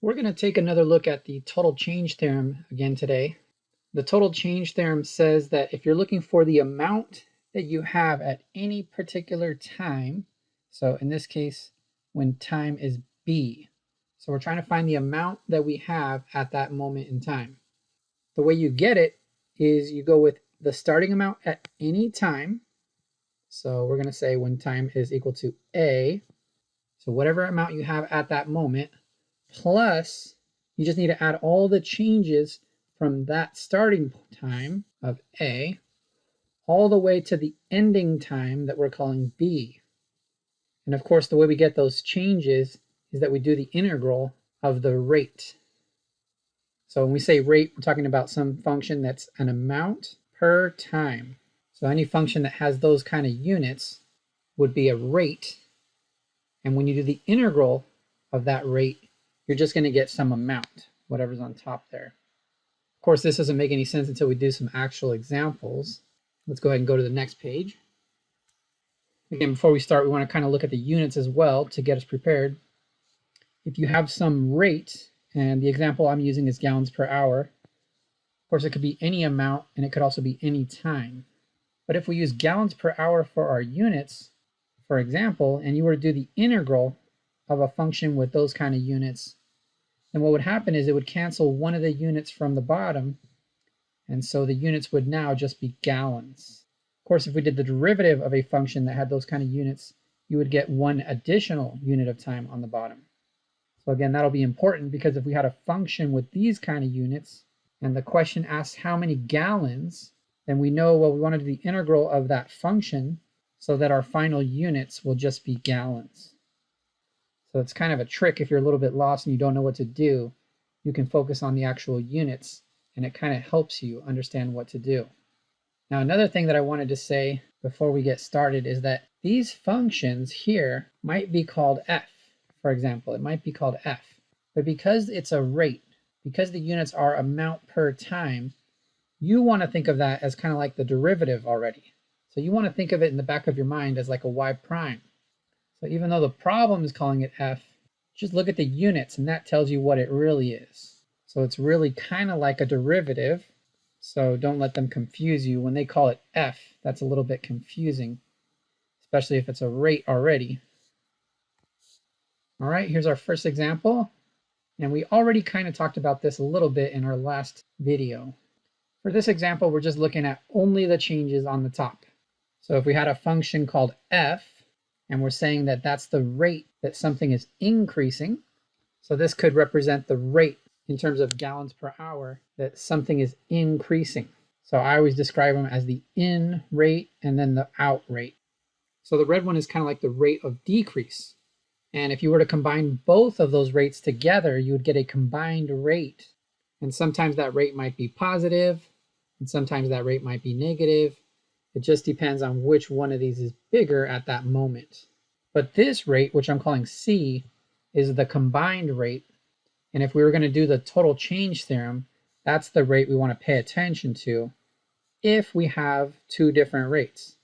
We're going to take another look at the total change theorem again today. The total change theorem says that if you're looking for the amount that you have at any particular time, so in this case, when time is b, so we're trying to find the amount that we have at that moment in time. The way you get it is you go with the starting amount at any time. So we're going to say when time is equal to a, so whatever amount you have at that moment, plus you just need to add all the changes from that starting time of A all the way to the ending time that we're calling B. And of course, the way we get those changes is that we do the integral of the rate. So when we say rate, we're talking about some function that's an amount per time. So any function that has those kind of units would be a rate. And when you do the integral of that rate, you're just going to get some amount, whatever's on top there. Of course, this doesn't make any sense until we do some actual examples. Let's go ahead and go to the next page. Again, before we start, we want to kind of look at the units as well to get us prepared. If you have some rate, and the example I'm using is gallons per hour, of course it could be any amount and it could also be any time. But if we use gallons per hour for our units, for example, and you were to do the integral of a function with those kind of units, then what would happen is it would cancel one of the units from the bottom, and so the units would now just be gallons. Of course, if we did the derivative of a function that had those kind of units, you would get one additional unit of time on the bottom. So again, that'll be important because if we had a function with these kind of units, and the question asks how many gallons, then we know, well, we want to do the integral of that function so that our final units will just be gallons. So it's kind of a trick if you're a little bit lost and you don't know what to do. You can focus on the actual units and it kind of helps you understand what to do. Now, another thing that I wanted to say before we get started is that these functions here might be called f, for example. It might be called f. But because it's a rate, because the units are amount per time, you want to think of that as kind of like the derivative already. So you want to think of it in the back of your mind as like a y prime. So even though the problem is calling it f, just look at the units and that tells you what it really is. So it's really kind of like a derivative. So don't let them confuse you. When they call it f, that's a little bit confusing, especially if it's a rate already. All right, here's our first example. And we already kind of talked about this a little bit in our last video. For this example, we're just looking at only the changes on the top. So if we had a function called f, and we're saying that that's the rate that something is increasing, so this could represent the rate in terms of gallons per hour that something is increasing. So I always describe them as the in rate and then the out rate. So the red one is kind of like the rate of decrease. And if you were to combine both of those rates together, you would get a combined rate. And sometimes that rate might be positive, and sometimes that rate might be negative. It just depends on which one of these is bigger at that moment. But this rate, which I'm calling C, is the combined rate. And if we were going to do the total change theorem, that's the rate we want to pay attention to if we have two different rates.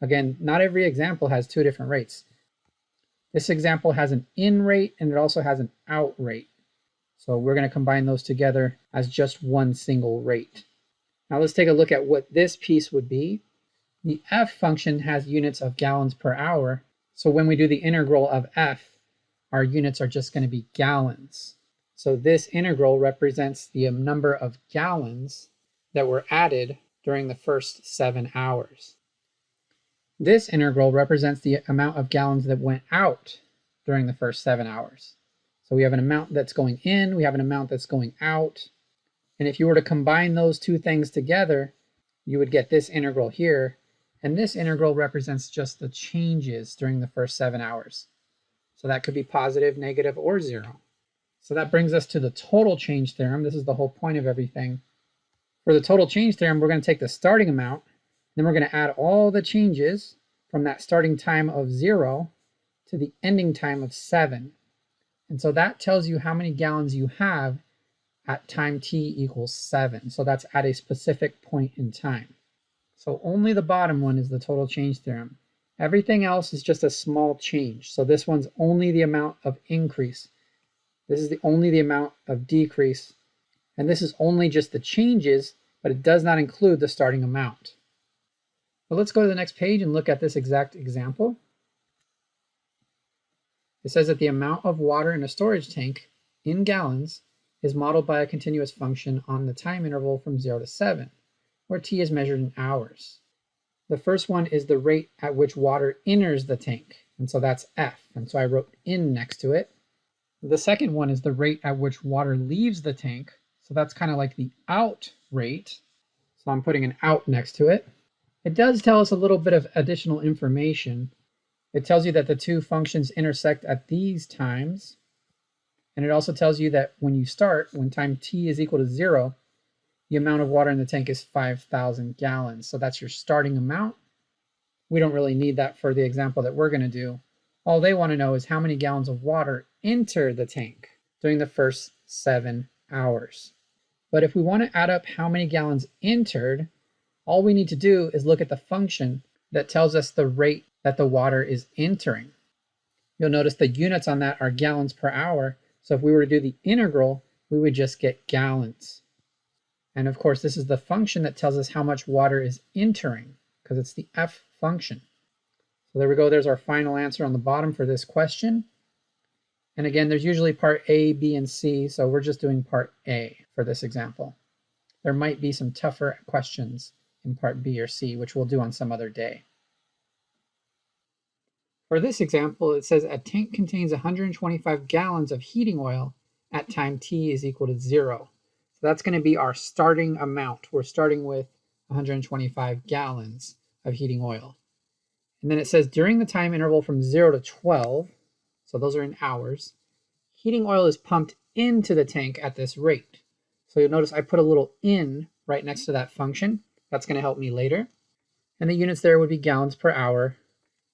Again, not every example has two different rates. This example has an in rate and it also has an out rate. So we're going to combine those together as just one single rate. Now let's take a look at what this piece would be. The f function has units of gallons per hour. So when we do the integral of f, our units are just going to be gallons. So this integral represents the number of gallons that were added during the first 7 hours. This integral represents the amount of gallons that went out during the first 7 hours. So we have an amount that's going in, we have an amount that's going out. And if you were to combine those two things together, you would get this integral here. And this integral represents just the changes during the first 7 hours. So that could be positive, negative, or 0. So that brings us to the total change theorem. This is the whole point of everything. For the total change theorem, we're going to take the starting amount, then we're going to add all the changes from that starting time of 0 to the ending time of 7. And so that tells you how many gallons you have at time t equals 7. So that's at a specific point in time. So only the bottom one is the total change theorem. Everything else is just a small change. So this one's only the amount of increase. This is only the amount of decrease, and this is only just the changes, but it does not include the starting amount. Well, let's go to the next page and look at this exact example. It says that the amount of water in a storage tank in gallons is modeled by a continuous function on the time interval from 0 to 7, where t is measured in hours. The first one is the rate at which water enters the tank, and so that's F, and so I wrote in next to it. The second one is the rate at which water leaves the tank, so that's kind of like the out rate, so I'm putting an out next to it. It does tell us a little bit of additional information. It tells you that the two functions intersect at these times, and it also tells you that when you start, when time t is equal to 0, the amount of water in the tank is 5,000 gallons. So that's your starting amount. We don't really need that for the example that we're going to do. All they want to know is how many gallons of water enter the tank during the first 7 hours. But if we want to add up how many gallons entered, all we need to do is look at the function that tells us the rate that the water is entering. You'll notice the units on that are gallons per hour. So if we were to do the integral, we would just get gallons. And of course, this is the function that tells us how much water is entering, because it's the f function. So there we go. There's our final answer on the bottom for this question. And again, there's usually part A, B, and C, so we're just doing part A for this example. There might be some tougher questions in part B or C, which we'll do on some other day. For this example, it says a tank contains 125 gallons of heating oil at time t is equal to 0. So that's going to be our starting amount. We're starting with 125 gallons of heating oil. And then it says during the time interval from 0 to 12, so those are in hours, heating oil is pumped into the tank at this rate. So you'll notice I put a little in right next to that function. That's going to help me later. And the units there would be gallons per hour.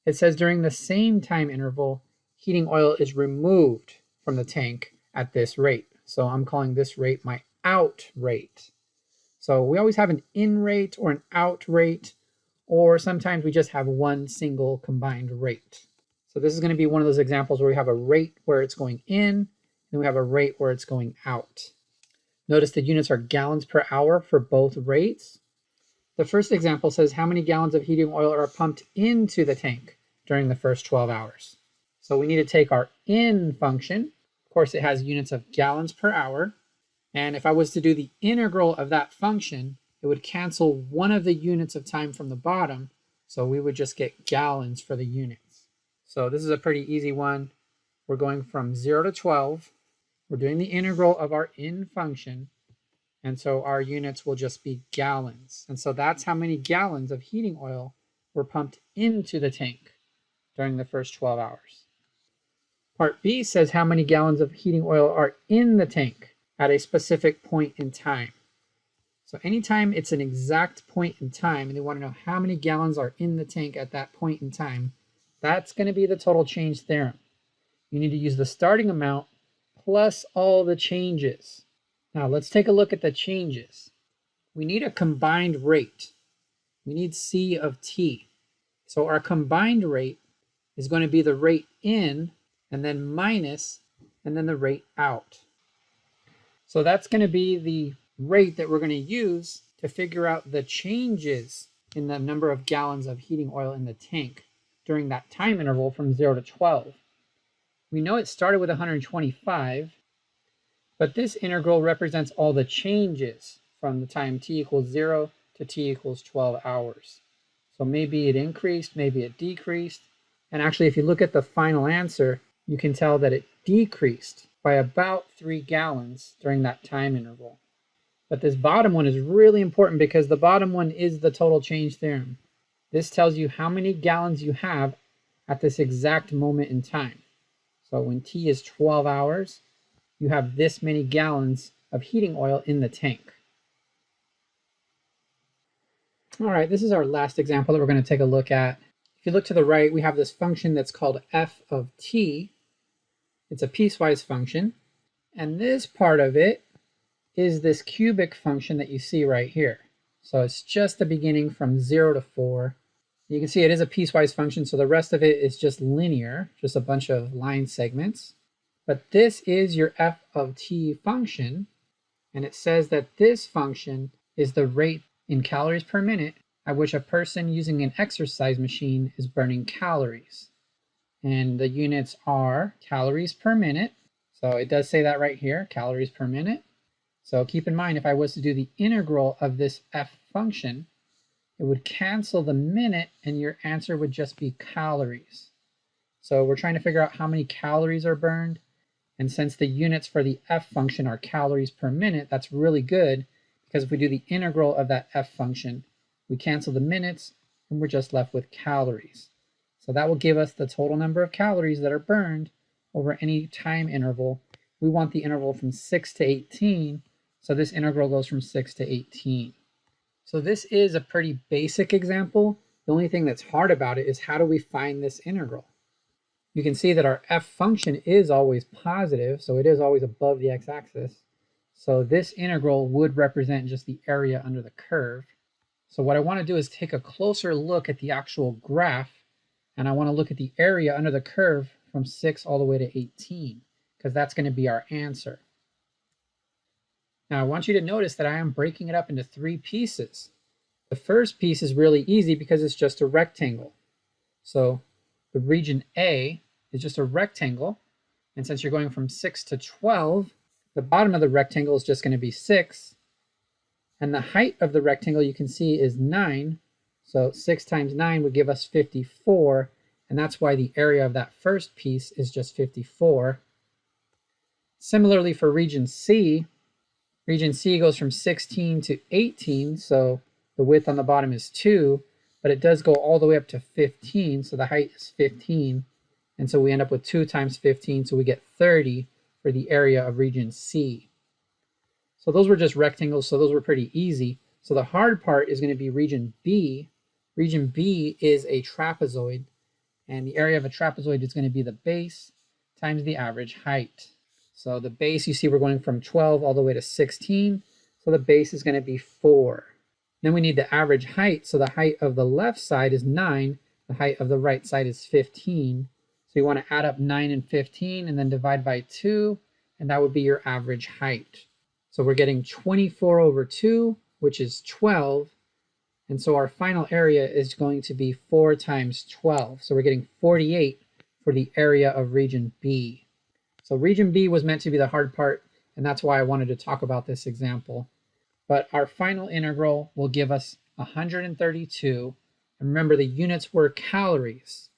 It says during the same time interval, heating oil is removed from the tank at this rate. So I'm calling this rate my out rate. So we always have an in rate or an out rate, or sometimes we just have one single combined rate. So this is going to be one of those examples where we have a rate where it's going in, and we have a rate where it's going out. Notice the units are gallons per hour for both rates. The first example says how many gallons of heating oil are pumped into the tank during the first 12 hours. So we need to take our in function. Of course, it has units of gallons per hour. And if I was to do the integral of that function, it would cancel one of the units of time from the bottom. So we would just get gallons for the units. So this is a pretty easy one. We're going from 0 to 12. We're doing the integral of our in function. And so our units will just be gallons. And so that's how many gallons of heating oil were pumped into the tank during the first 12 hours. Part B says how many gallons of heating oil are in the tank at a specific point in time. So anytime it's an exact point in time and they want to know how many gallons are in the tank at that point in time, that's going to be the total change theorem. You need to use the starting amount plus all the changes. Now let's take a look at the changes. We need a combined rate. We need C of t. So our combined rate is going to be the rate in and then minus and then the rate out. So that's going to be the rate that we're going to use to figure out the changes in the number of gallons of heating oil in the tank during that time interval from 0 to 12. We know it started with 125, but this integral represents all the changes from the time t equals 0 to t equals 12 hours. So maybe it increased, maybe it decreased. And actually, if you look at the final answer, you can tell that it decreased by about 3 gallons during that time interval. But this bottom one is really important because the bottom one is the total change theorem. This tells you how many gallons you have at this exact moment in time. So when t is 12 hours, you have this many gallons of heating oil in the tank. All right, this is our last example that we're going to take a look at. If you look to the right, we have this function that's called f of t. It's a piecewise function. And this part of it is this cubic function that you see right here. So it's just the beginning from 0 to 4. You can see it is a piecewise function, so the rest of it is just linear, just a bunch of line segments. But this is your f of t function, and it says that this function is the rate in calories per minute at which a person using an exercise machine is burning calories. And the units are calories per minute. So it does say that right here, calories per minute. So keep in mind, if I was to do the integral of this f function, it would cancel the minute and your answer would just be calories. So we're trying to figure out how many calories are burned. And since the units for the f function are calories per minute, that's really good, because if we do the integral of that f function, we cancel the minutes and we're just left with calories. So that will give us the total number of calories that are burned over any time interval. We want the interval from 6 to 18, so this integral goes from 6 to 18. So this is a pretty basic example. The only thing that's hard about it is how do we find this integral? You can see that our f function is always positive, so it is always above the x-axis. So this integral would represent just the area under the curve. So what I want to do is take a closer look at the actual graph, and I want to look at the area under the curve from 6 all the way to 18, because that's going to be our answer. Now I want you to notice that I am breaking it up into 3 pieces. The first piece is really easy because it's just a rectangle. So the region A is just a rectangle, and since you're going from 6 to 12, the bottom of the rectangle is just going to be 6, and the height of the rectangle you can see is 9, so 6 times 9 would give us 54, and that's why the area of that first piece is just 54. Similarly for region C goes from 16 to 18, so the width on the bottom is 2, but it does go all the way up to 15, so the height is 15, and so we end up with 2 times 15, so we get 30 for the area of region C. So those were just rectangles, so those were pretty easy. So the hard part is going to be region B. Region B is a trapezoid, and the area of a trapezoid is going to be the base times the average height. So the base, you see we're going from 12 all the way to 16, so the base is going to be 4. Then we need the average height, so the height of the left side is 9, the height of the right side is 15. So you want to add up 9 and 15 and then divide by 2, and that would be your average height. So we're getting 24 over 2, which is 12, and so our final area is going to be 4 times 12. So we're getting 48 for the area of region B. So region B was meant to be the hard part, and that's why I wanted to talk about this example. But our final integral will give us 132, and remember the units were calories.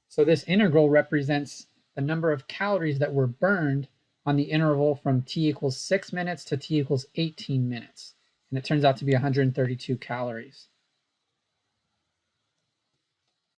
So this integral represents the number of calories that were burned on the interval from t equals 6 minutes to t equals 18 minutes. And it turns out to be 132 calories.